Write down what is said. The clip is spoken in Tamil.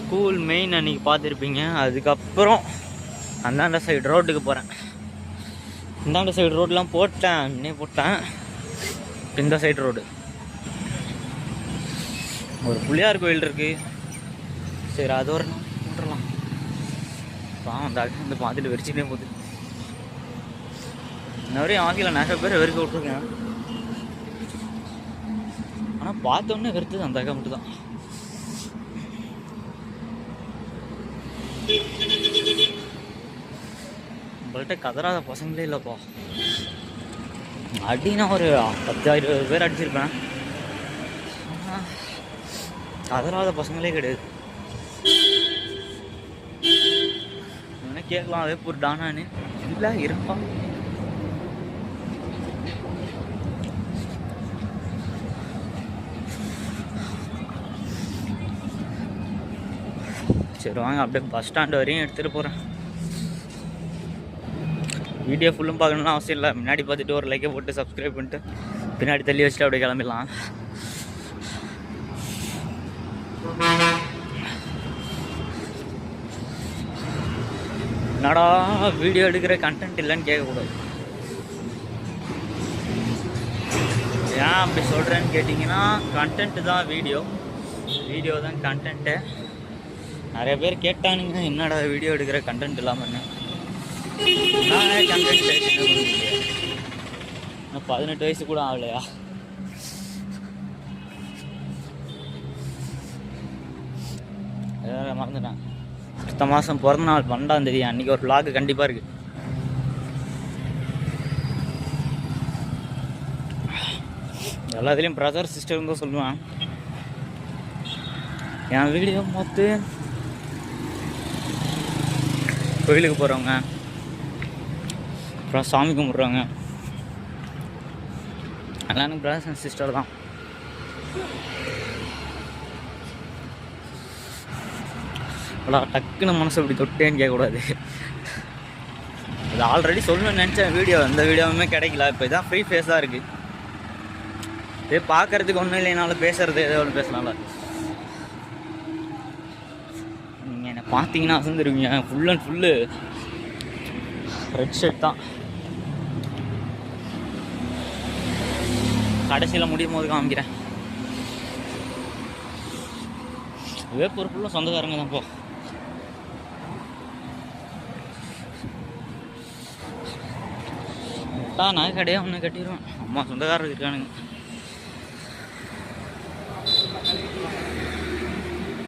ஸ்கூல் மெயின் அன்றைக்கி பார்த்துருப்பீங்க. அதுக்கப்புறம் அந்தாண்ட சைடு ரோட்டுக்கு போகிறேன். இந்தாண்ட சைடு ரோடெலாம் போட்டேன், இன்னே போட்டேன். இந்த சைடு ரோடு ஒரு பிள்ளையார் கோயில் இருக்குது. சரி, அது ஒரு போட்டுடலாம். அந்த வந்து பார்த்துட்டு வெறிச்சுட்டே போகுது. இன்ன வரையும் ஆங்கில நிறைய பேர் வெறுக்க விட்ருக்கேன். ஆனால் பார்த்தோன்னே வெறுத்தது அந்த அக்கா மட்டும் தான். உங்கள்கிட்ட கதறாத பசங்களே இல்லைப்பா. அடினா ஒரு 10-20 பேர் அடிச்சிருப்பேன். கதறாத பசங்களே கிடையாது. கேட்கலாம் அதே ஒரு டானான்னு இல்லை இருப்பான். சரி வாங்க, அப்படியே பஸ் ஸ்டாண்டு வரையும் எடுத்துகிட்டு போகிறேன். வீடியோ ஃபுல்லும் பார்க்கணும்னு அவசியம் இல்லை. முன்னாடி பார்த்துட்டு ஒரு லைக்கை போட்டு சப்ஸ்கிரைப் பண்ணிட்டு பின்னாடி தள்ளி வச்சுட்டு அப்படியே கிளம்பிடலாம். என்னடா வீடியோ எடுக்கிற கண்டென்ட் இல்லைன்னு கேட்கக்கூடாது. ஏன் அப்படி சொல்கிறேன்னு கேட்டிங்கன்னா, கண்டென்ட்டு தான் வீடியோ, வீடியோ தான் கண்டென்ட்டு. நிறைய பேர் கேட்டானுங்க என்னடா வீடியோ எடுக்கிற கண்டென்ட் இல்லாமன்னு. நானே கண்டென்ட் 18 வயசு கூட ஆகலையா? மறந்துட்டேன். அடுத்த மாதம் பிறந்த நாள் 12ஆம் தேதி அன்றைக்கி ஒரு vlog கண்டிப்பாக இருக்குது. எல்லாத்துலேயும் பிரதர் சிஸ்டர் தான் சொல்லுவேன். என் வீடியோ மொத்தம் கோயிலுக்கு போகிறவங்க, அப்புறம் சாமி கும்பிட்றவங்க எல்லாரும் பிரதர்ஸ் அண்ட் சிஸ்டர் தான். டக்குன்னு மனசு அப்படி தொட்டேன்னு கேட்கக்கூடாது. அது ஆல்ரெடி சொல்லணும்னு நினச்சேன். வீடியோ அந்த வீடியோவுமே கிடைக்கல. இப்போ இதான் ஃப்ரீ ஃபேஸாக இருக்குது. இதே பார்க்குறதுக்கு ஒன்றும் இல்லைனாலும் பேசுகிறது ஏதோ ஒன்று பேசலாம்ல. நீங்கள் என்னை பார்த்தீங்கன்னா அசந்துருவீங்க. Full and full red shirt தான். கடைசியில் முடியும் போது காமிக்கிறேன். வேப்பூர் ஃபுல்லாக சொந்தக்காரங்க தான். நகை கடையாக ஒன்று கட்டிடுவேன். அம்மா சொந்தக்காரர் இருக்கானுங்க.